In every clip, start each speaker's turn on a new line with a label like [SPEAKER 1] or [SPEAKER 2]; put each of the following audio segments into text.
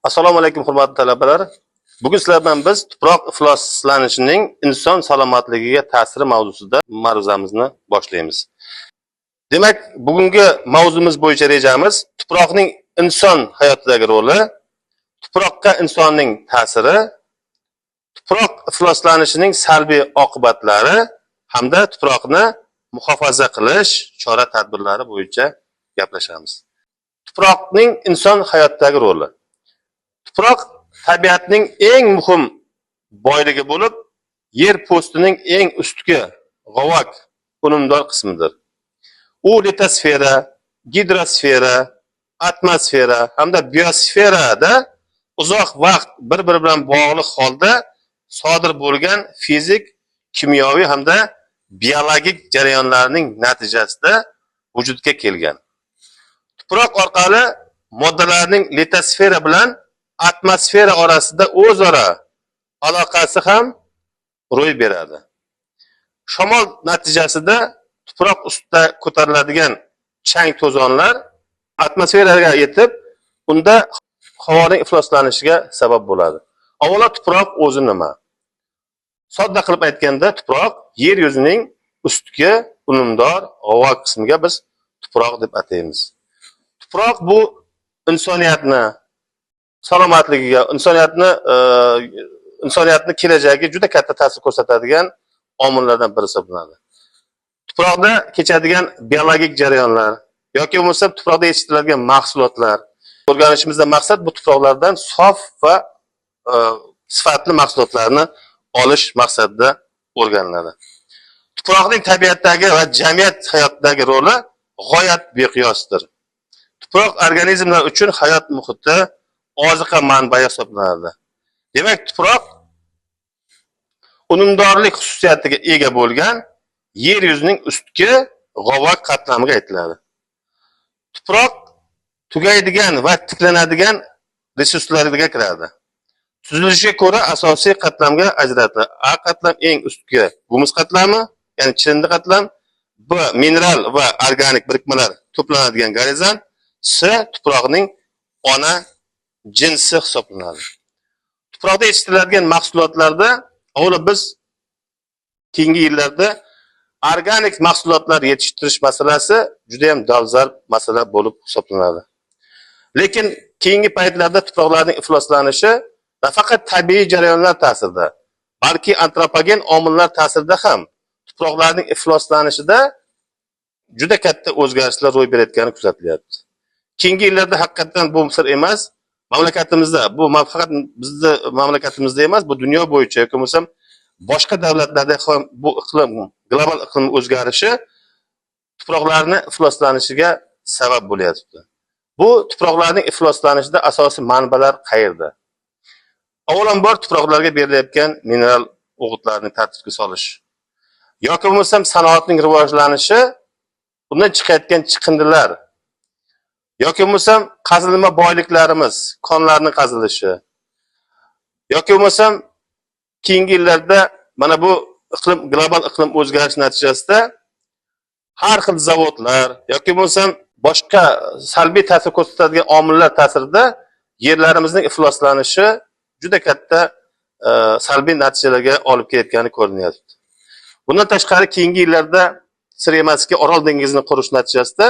[SPEAKER 1] Assalomu alaykum hurmatli talabalar. Bugun sizlar bilan biz tuproq ifloslanishining inson salomatligiga ta'siri mavzusida ma'ruzamizni boshlaymiz. Demak, bugungi mavzumiz bo'yicha rejamiz tuproqning inson hayotidagi roli, tuproqqa insonning ta'siri, tuproq ifloslanishining salbiy oqibatlari hamda tuproqni muhofaza qilish chora-tadbirlari bo'yicha gaplashamiz. Tuproqning inson hayotidagi roli. Tuproq tabiatning eng muhim boyligi bo'lib, yer po'stining eng ustki g'ovak unumdor qismidir. U litosfera, gidrosfera, atmosfera hamda biosferada uzoq vaqt bir-biri bilan bog'liq holda sodir bo'lgan fizik, kimyoviy hamda biologik jarayonlarning natijasida vujudga kelgan. Tuproq orqali moddalarning litosfera bilan atmosfera orasida o'zaro aloqasi ham ro'y beradi. Shamol natijasida tuproq ustida ko'tariladigan chang to'zonlar atmosferaga yetib, unda havoning ifloslanishiga sabab bo'ladi. Avvalo tuproq o'zi nima? Sodda qilib aytganda, tuproq yer yuzining ustki unumdor g'ovak qismiga biz tuproq deb ataymiz. Tuproq bu insoniyatni salomatligiga, insoniyatni kelajagiga juda katta ta'sir ko'rsatadigan omillardan biri hisoblanadi. Tuproqda kechadigan biologik jarayonlar yoki bo'lmasa tuproqda yetishtiriladigan mahsulotlar, o'rganishimizdan maqsad bu tuproqlardan sof va sifatli mahsulotlarni olish maqsadida o'rganiladi. Tuproqning tabiatdagi va jamiyat hayotidagi roli g'oyat beqiyosdir. Tuproq organizmlar uchun hayot muhiti, oziqa manbai hisoblanadi. Demak, tuproq unumdorlik xususiyatiga ega bo'lgan yer yuzining ustki g'ovak qatlamiga aytiladi. Tuproq tugaydigan va tiklanadigan resurslarga kiradi. Tuzilishiga ko'ra asosiy qatlamga ajratiladi. A qatlam eng ustki humus qatlami, ya'ni chirindi qatlam, B mineral va organik birikmalar to'planadigan gorizont, C tuproqning ona jinsi hisoblanadi. Tuproqda yetishtiriladigan mahsulotlarda avvalo biz keyingi yillarda organik mahsulotlar yetishtirish masalasi juda ham dolzarb masala bo'lib hisoblanadi. Lekin keyingi paytlarda tuproqlarning ifloslanishi nafaqat tabiiy jarayonlar ta'sirida, balki antropogen omillar ta'sirida ham tuproqlarning ifloslanishida juda katta o'zgarishlar ro'y berayotgani kuzatilyapti. Keyingi yillarda haqiqatan bu sir emas, mamlakatimizda, bu faqat bizning mamlakatimizda emas, bu dunyo bo'yicha yoki bo'lmasam boshqa davlatlarda ham bu iqlim, global iqlim o'zgarishi tuproqlarning ifloslanishiga sabab bo'lyapti. Bu tuproqlarning ifloslanishida asosiy manbalar qayerda? Avvalambor tuproqlarga berilayotgan mineral o'g'itlarni tartibga solish yoki bo'lmasam sanoatning rivojlanishi, undan chiqayotgan chiqindilar yoki bo'lmasam qazilma boyliklarimiz, konlarning qazilishi yoki bo'lmasam keyingi yillarda mana bu global iqlim o'zgarishi natijasida har xil zavodlar yoki bo'lmasam boshqa salbiy ta'sir ko'rsatadigan omillar ta'sirida yerlarimizning ifloslanishi juda katta salbiy natijalarga olib kelayotgani ko'rinyapti. Bundan tashqari keyingi yillarda sir emaski Orol dengizini qurish natijasida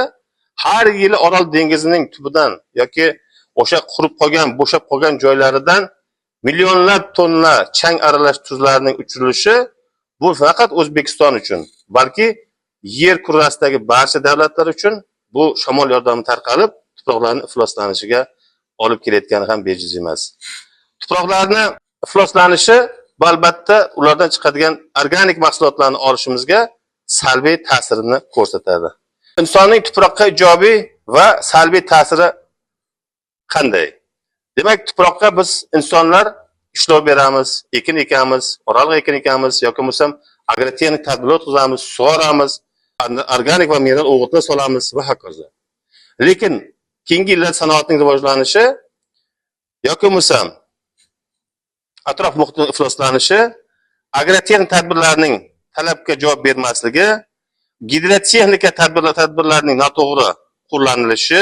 [SPEAKER 1] har yili Orol dengizining tubidan yoki o'sha qurib qolgan, bo'shab qolgan joylaridan millionlab tonna chang aralash tuzlarning uchirilishi bu faqat O'zbekiston uchun, balki yer kurrasidagi barcha davlatlar uchun bu shamol yordami tarqalib tuproqlarning ifloslanishiga olib kelayotgani ham bejiz emas. Tuproqlarning ifloslanishi albatta ulardan chiqadigan organik mahsulotlarni olishimizga salbiy ta'sirini ko'rsatadi. Insonning tuproqqa ijobiy va salbiy ta'siri qanday? Demak, tuproqqa biz insonlar ishlov beramiz, ekin ekamiz, oraliq ekin ekamiz yoki bo'lmasam agrotexnik tadbirlar o'tkazamiz, sug'oramiz, organik va mineral o'g'itlar solamiz va hokazo. Lekin keyingi yillar sanoatning rivojlanishi yoki bo'lmasam atrof muhitning ifloslanishi, agrotexnik tadbirlarning talabga javob bermasligi, gidrotexnika tadbirlarining noto'g'ri qo'llanilishi,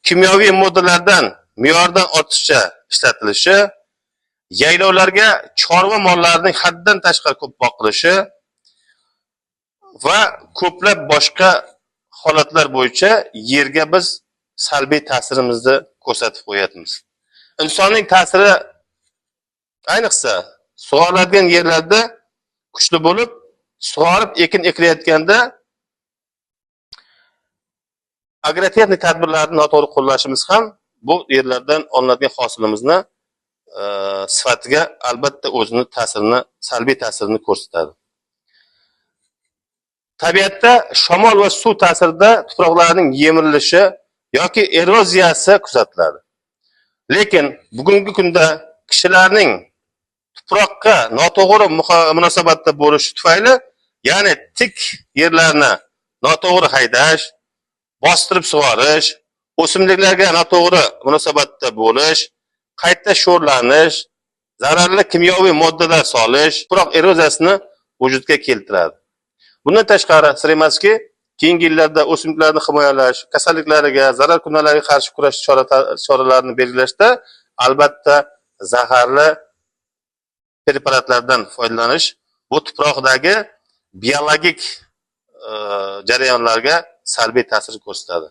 [SPEAKER 1] kimyoviy moddalardan me'yordan ortiqcha ishlatilishi, yaylovlarga chorva mollarining haddan tashqari ko'p boqilishi va ko'plab boshqa holatlar bo'yicha yerga biz salbiy ta'sirimizni ko'rsatib qo'yapmiz. Insonning ta'siri ayniqsa sug'oriladigan yerlarda kuchli bo'lib, sug'orib ekin ekilayotganda agrotexnik tadbirlarni noto'g'ri qo'llashimiz ham bu yerlardan olinadigan hosilimizni sifatiga albatta o'zini ta'sirini, salbiy ta'sirini ko'rsatadi. Tabiatda shamol va suv ta'sirida tuproqlarning yemirilishi yoki eroziyasi kuzatiladi. Lekin bugungi kunda kishilarning tuproqqa noto'g'ri munosabatda bo'lishi tufayli, ya'ni tik yerlarni noto'g'ri haydash, bostirib sug'orish, o'simliklarga noto'g'ri munosabatda bo'lish, qayta sho'rlanish, zararli kimyoviy moddalar solish tuproq eroziyasini vujudga keltiradi. Bundan tashqari, sir emaski, keyingi yillarda o'simliklarni himoyalash, kasalliklariga, zarar kunlarga qarshi kurash choralarini belgilashda albatta zaharli preparatlardan foydalanish bu tuproqdagi biologik jarayonlarga salbiy ta'sir ko'rsatadi.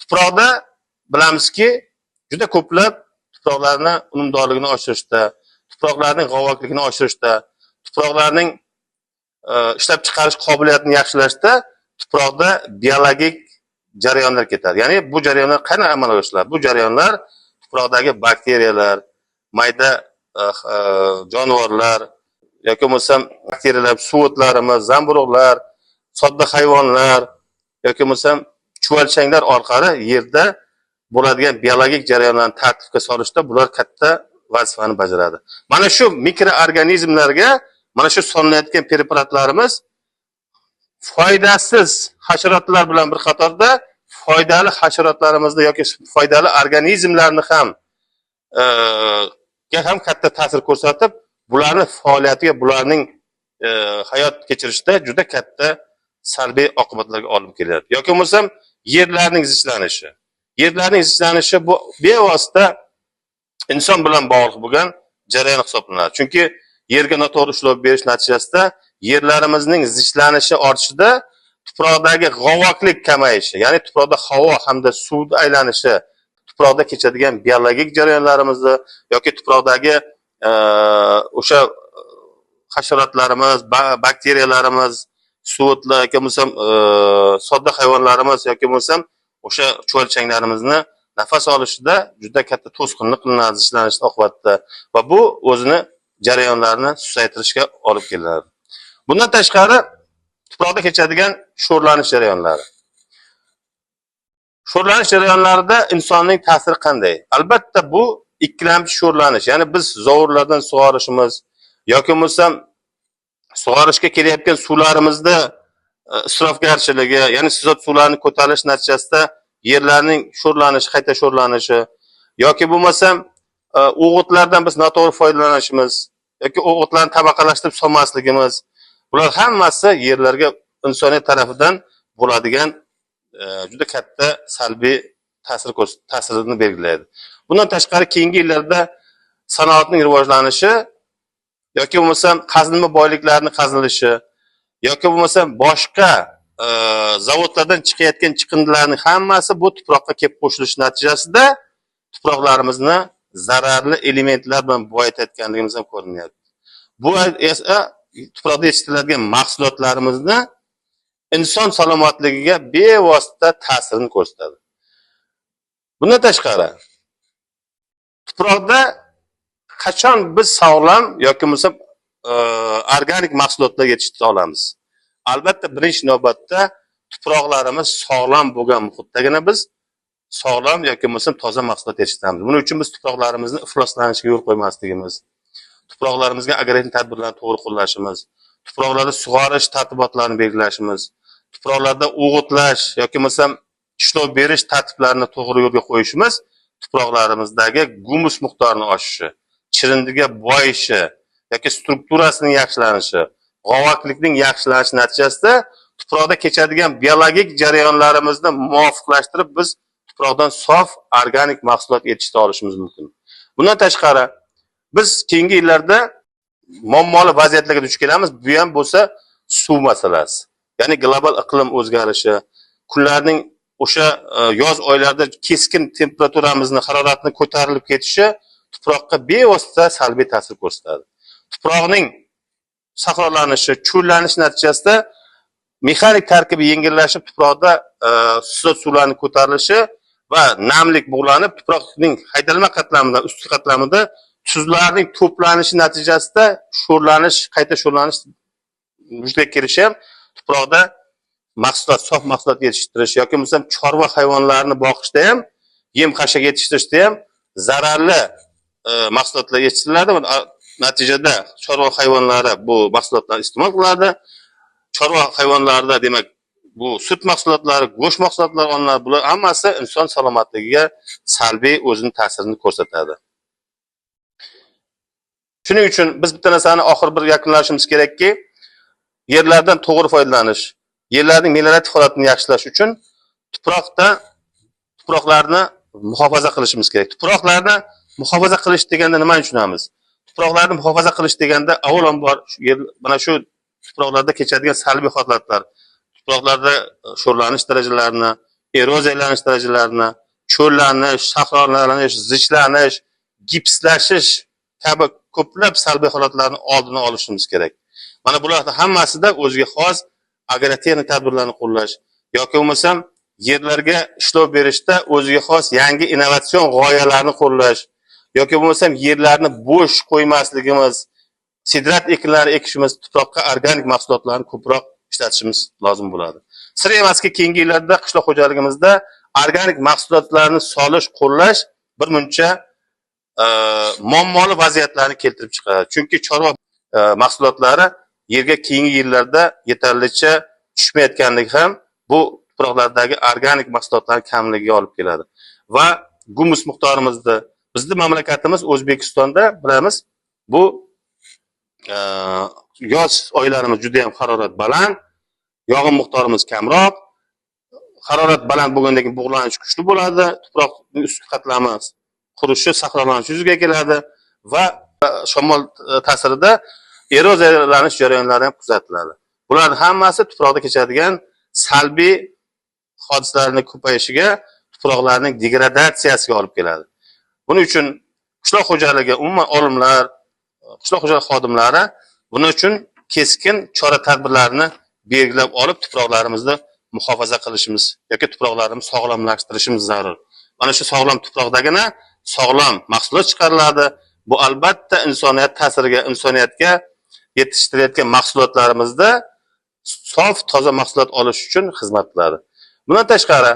[SPEAKER 1] Tuproqda bilamizki, juda ko'plab tuproqlarning unumdorligini oshirishda, tuproqlarning g'ovokligini oshirishda, tuproqlarning ishlab chiqarish qobiliyatini yaxshilashda tuproqda biologik jarayonlar ketadi. Ya'ni bu jarayonlar qanday amalga oshiradi? Bu jarayonlar tuproqdagi bakteriyalar, mayda jonivorlar yoki bo'lmasam bakteriyalar, suvotlarimiz, zamburug'lar, sodda hayvonlar yoki bo'lmasam chuvalchanglar orqali yerda bo'ladigan biologik jarayonlarni tartibga solishda bular katta vazifani bajaradi. Mana shu mikroorganizmlarga mana shu sonlayotgan preparatlarimiz foydasiz hasharotlar bilan bir qatorda foydali hasharotlarimizni yoki foydali organizmlarni ham katta ta'sir ko'rsatib, bularning faoliyatiga, bularning hayot kechirishda juda katta salbiy oqibatlarga olib keladi. Yoki bo'lmasam yerlarning zichlanishi. Yerlarning zichlanishi bu bevosita inson bilan bog'liq bo'lgan jarayon hisoblanadi. Chunki yerga noto'g'ri ishlov berish natijasida yerlarimizning zichlanishi ortishida tuproqdagi g'ovoklik kamayishi, ya'ni tuproqda havo hamda suv aylanishi, tuproqda kechadigan biologik jarayonlarimizni yoki tuproqdagi o'sha hasharotlarimiz, bakteriyalarimiz, suvotlar yoki bo'lmasam sodda hayvonlarimiz yoki bo'lmasam o'sha chuvalchanglarimizni nafas olishida juda katta to'sqinlik qilinadi zichlanish oqibatida va bu o'zini jarayonlarni susaytirishga olib keladi. Bundan tashqari tuproqda kechadigan sho'rlanish jarayonlari. Sho'rlanish jarayonlarida insonning ta'siri qanday? Albatta bu ikkilamchi sho'rlanish, ya'ni biz zovurlardan sug'orishimiz yoki bo'lmasam sug'orishga kelayotgan suvlarimizda isrofgarchiligi, ya'ni sizot suvlarni ko'tarilish natijasida yerlarning sho'rlanishi, qayta sho'rlanishi yoki bo'lmasam o'g'itlardan biz noto'g'ri foydalanishimiz yoki o'g'itlarni tabaqalashtirib solmasligimiz, bular hammasi yerlarga insoniyat tarafidan bo'ladigan juda katta salbiy ta'sirini belgilaydi. Bundan tashqari keyingi yillarda sanoatning rivojlanishi yoki bo'lmasam qazilma boyliklarni qazilishi yoki bo'lmasam boshqa zavodlardan chiqayotgan chiqindilarning hammasi bu tuproqqa kelib qo'shilishi natijasida tuproqlarimizni zararli elementlar bilan boyitayotganligimiz ham ko'rinyapti. Bu esa tuproqda yetishtiriladigan mahsulotlarimizni inson salomatligiga bevosita ta'sirini ko'rsatadi. Bundan tashqari tuproqda qachon biz sog'lom yoki bo'lmasam organik mahsulotlar yetishtirib olamiz? Albatta birinchi navbatda tuproqlarimiz sog'lom bo'lgan muhitdagina biz sog'lom yoki bo'lmasam toza mahsulot yetishtiramiz. Buning uchun biz tuproqlarimizni ifloslanishiga yo'l qo'ymasligimiz, tuproqlarimizga agrotexnik tadbirlarni to'g'ri qo'llashimiz, tuproqlarda sug'orish tartibotlarini belgilashimiz, tuproqlarda o'g'itlash yoki bo'lmasam ishlov berish tartiblarini to'g'ri yo'lga qo'yishimiz tuproqlarimizdagi gumus miqdorining oshishi, chirindiga boyishi yoki strukturasining yaxshilanishi, g'ovoklikning yaxshilanishi natijasida tuproqda kechadigan biologik jarayonlarimizni muvofiqlashtirib biz tuproqdan sof organik mahsulot yetishtirib olishimiz mumkin. Bundan tashqari biz keyingi yillarda muammoli vaziyatlarga duch kelamiz. Bu ham bo'lsa suv masalasi. Ya'ni global iqlim o'zgarishi, kunlarning o'sha yoz oylarida keskin temperaturamizni, haroratni ko'tarilib ketishi tuproqqa bevosita salbiy ta'sir ko'rsatadi. Tuproqning saqlanishi, cho'llanish natijasida mexanik tarkibi yengillashib, tuproqda suvlarning ko'tarilishi va namlik bug'lanib, tuproqning haydalma qatlamidan, ustki qatlamida tuzlarning to'planishi natijasida sho'rlanish, qayta sho'rlanish vujudga kelishi ham tuproqda mahsulot, sof mahsulot yetishtirish yoki bo'lmasam chorva hayvonlarni boqishda ham, yem xashak yetishtirishda ham zararli mahsulotlar yetishtiriladi. Natijada chorva hayvonlari bu mahsulotlarni iste'mol qiladi. Chorva hayvonlarida demak bu sut mahsulotlari, go'sht mahsulotlari olinadi. Bular hammasi inson salomatligiga salbiy o'zini ta'sirini ko'rsatadi. Shuning uchun biz bitta narsani oxir bir yakunlashimiz kerakki, yerlardan to'g'ri foydalanish, yerlarning meliorativ holatini yaxshilash uchun tuproqlarni muhofaza qilishimiz kerak. Tuproqlarni muhofaza qilish deganda nimani tushunamiz? Tuproqlarni muhofaza qilish deganda avvalambor mana shu tuproqlarda kechadigan salbiy holatlar, tuproqlarda sho'rlanish darajalarini, eroziyalanish darajalarini, cho'llanish, sahrolanish, zichlanish, gipslashish kabi ko'plab salbiy holatlarni oldini olishimiz kerak. Mana bularning hammasida o'ziga xos agrotexnik tadbirlarni qo'llash yoki bo'lmasam yerlarga ishlov berishda o'ziga xos yangi innovatsion g'oyalarni qo'llash yoki bo'lmasam yerlarni bo'sh qo'ymasligimiz, sidrat ekinlari ekishimiz, tuproqqa organik mahsulotlarni ko'proq ishlatishimiz lozim bo'ladi. Sir emaski, keyingi yillarda qishloq xo'jaligimizda organik mahsulotlarni solish, qo'llash bir muncha muammoli vaziyatlarni keltirib chiqaradi. Chunki chorva mahsulotlari yerga keyingi yillarda yetarlicha tushmayotganligi ham bu tuproqlardagi organik mahsulotlar kamligiga olib keladi. Va gumus miqdorimizni bizning mamlakatimiz O'zbekistonda bilamiz, bu yoz oylarimiz juda ham harorat baland, yog'in miqdorimiz kamroq, harorat baland bo'lgandan keyin bug'lanish kuchli bo'ladi, tuproqning ustki qatlami qurishi, sahrolanish yuzaga keladi va shamol ta'sirida eroziyalanish jarayonlari ham kuzatiladi. Bularning hammasi tuproqda kechadigan salbiy hodisalarning ko'payishiga, tuproqlarning degradatsiyasiga olib keladi. Buning uchun qishloq xo'jaligi, umuman olimlar, qishloq xo'jaligi xodimlari buning uchun keskin chora-tadbirlarni belgilab olib, tuproqlarimizni muhofaza qilishimiz yoki tuproqlarimizni sog'lomlashtirishimiz zarur. Mana shu sog'lom tuproqdagina sog'lom mahsulot chiqariladi. Bu albatta insoniyat ta'siriga, insoniyatga yetishtirilayotgan mahsulotlarimizda sof, toza mahsulot olish uchun xizmat qiladi. Bundan tashqari,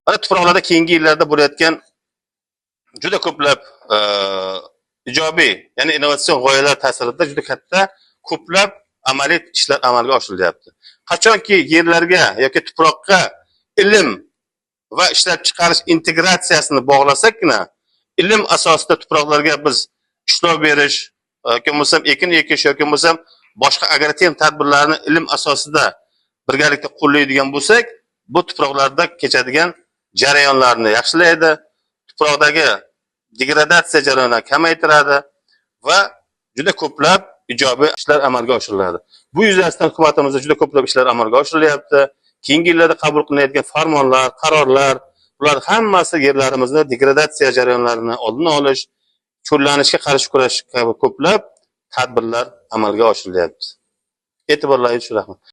[SPEAKER 1] mana tuproqlarda keyingi yillarda bo'layotgan juda ko'plab ijobiy, ya'ni innovatsion g'oyalar ta'sirida juda katta ko'plab amaliy ishlar amalga oshirilyapti. Qachonki yerlarga yoki tuproqqa ilm va ishlab chiqarish integratsiyasini bog'lasakgina, ilm asosida tuproqlarga biz ishlov berish yoki bo'lmasam ekin ekish yoki bo'lmasam boshqa agrotexnik tadbirlarni ilm asosida birgalikda qo'llaydigan bo'lsak, bu tuproqlarda kechadigan jarayonlarni yaxshilaydi, tuproqdagi degradatsiya jarayonlarini kamaytiradi va juda ko'plab ijobiy ishlar amalga oshiriladi. Bu yuzasidan hukumatimizda juda ko'plab ishlar amalga oshirilyapti. Keyingi yillarda qabul qilinayotgan farmonlar, qarorlar, bular hammasi yerlarimizni degradatsiya jarayonlarini oldini olish, cho'llanishga qarshi kurash kabi ko'plab tadbirlar amalga oshirilyapti. E'tiborlaringiz uchun rahmat.